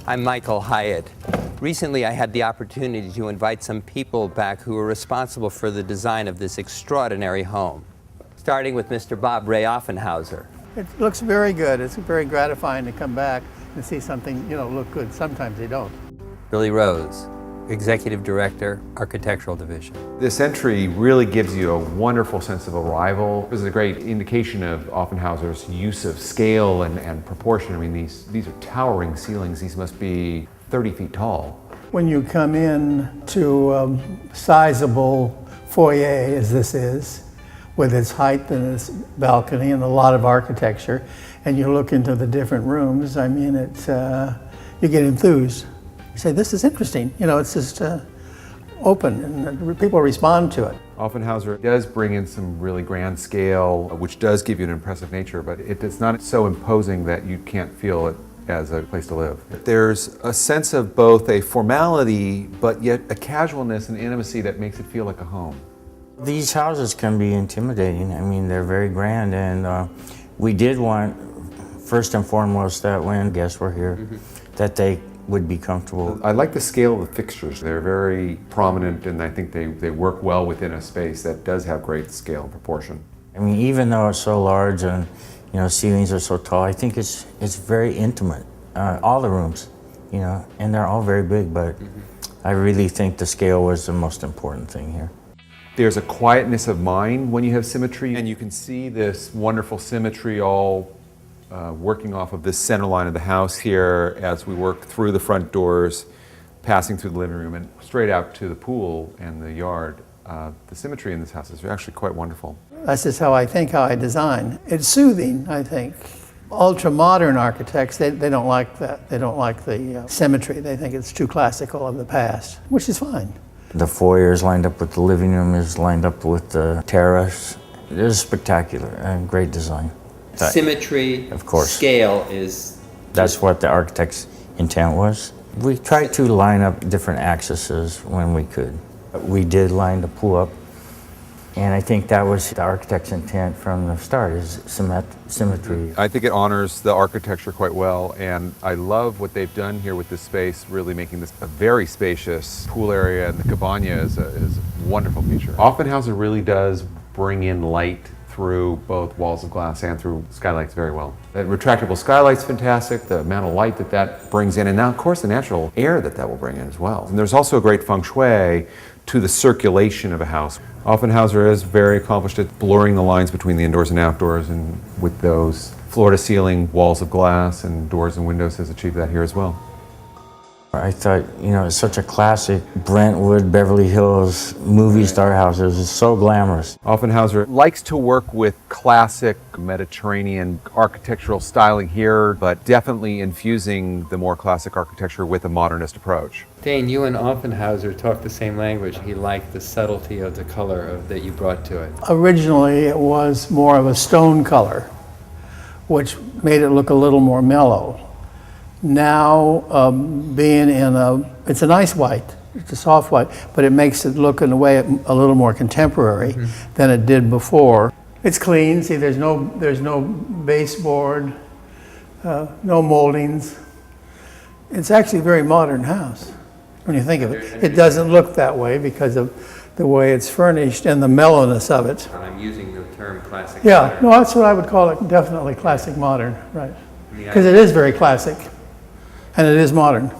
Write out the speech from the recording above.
I'm Michael Hyatt. Recently, I had the opportunity to invite some people back who were responsible for the design of this extraordinary home, starting with Mr. Bob Ray Offenhauser. It looks very good. It's very gratifying to come back and see something, look good. Sometimes they don't. Billy Rose, Executive Director, Architectural Division. This entry really gives you a wonderful sense of arrival. This is a great indication of Offenhauser's use of scale and proportion. I mean, these are towering ceilings. These must be 30 feet tall. When you come in to a sizable foyer, as this is, with its height and its balcony and a lot of architecture, and you look into the different rooms, I mean, you get enthused. You say, this is interesting. It's just open and people respond to it. Offenhauser does bring in some really grand scale, which does give you an impressive nature, but it's not so imposing that you can't feel it as a place to live. There's a sense of both a formality, but yet a casualness and intimacy that makes it feel like a home. These houses can be intimidating. I mean, they're very grand, and we did want, first and foremost, that when guests were here, that they would be comfortable. I like the scale of the fixtures. They're very prominent, and I think they work well within a space that does have great scale and proportion. I mean, even though it's so large and ceilings are so tall, I think it's very intimate. All the rooms, and they're all very big, but I really think the scale was the most important thing here. There's a quietness of mind when you have symmetry, and you can see this wonderful symmetry all working off of this center line of the house here as we work through the front doors, passing through the living room and straight out to the pool and the yard. The symmetry in this house is actually quite wonderful. That's just how I think, how I design. It's soothing, I think. Ultra-modern architects, they don't like that. They don't like the symmetry. They think it's too classical of the past, which is fine. The foyer is lined up with the living room, is lined up with the terrace. It is spectacular and great design. Symmetry, of course. Scale is... That's what the architect's intent was. We tried to line up different axes when we could. We did line the pool up, and I think that was the architect's intent from the start, is symmetry. I think it honors the architecture quite well, and I love what they've done here with this space, really making this a very spacious pool area, and the cabana is a wonderful feature. Offenhauser really does bring in light through both walls of glass and through skylights very well. That retractable skylight's fantastic, the amount of light that brings in, and now of course the natural air that will bring in as well. And there's also a great feng shui to the circulation of a house. Offenhauser is very accomplished at blurring the lines between the indoors and outdoors, and with those floor-to-ceiling walls of glass and doors and windows has achieved that here as well. I thought, it's such a classic Brentwood, Beverly Hills movie star house. It was so glamorous. Offenhauser likes to work with classic Mediterranean architectural styling here, but definitely infusing the more classic architecture with a modernist approach. Dane, you and Offenhauser talk the same language. He liked the subtlety of the color that you brought to it. Originally, it was more of a stone color, which made it look a little more mellow. Now, being it's a nice white, it's a soft white, but it makes it look in a way a little more contemporary than it did before. It's clean, see there's no baseboard, no moldings. It's actually a very modern house when you think of it. It doesn't look that way because of the way it's furnished and the mellowness of it. I'm using the term classic Yeah, modern. no, that's what I would call it, definitely classic modern, right. Because it is very classic. And it is modern.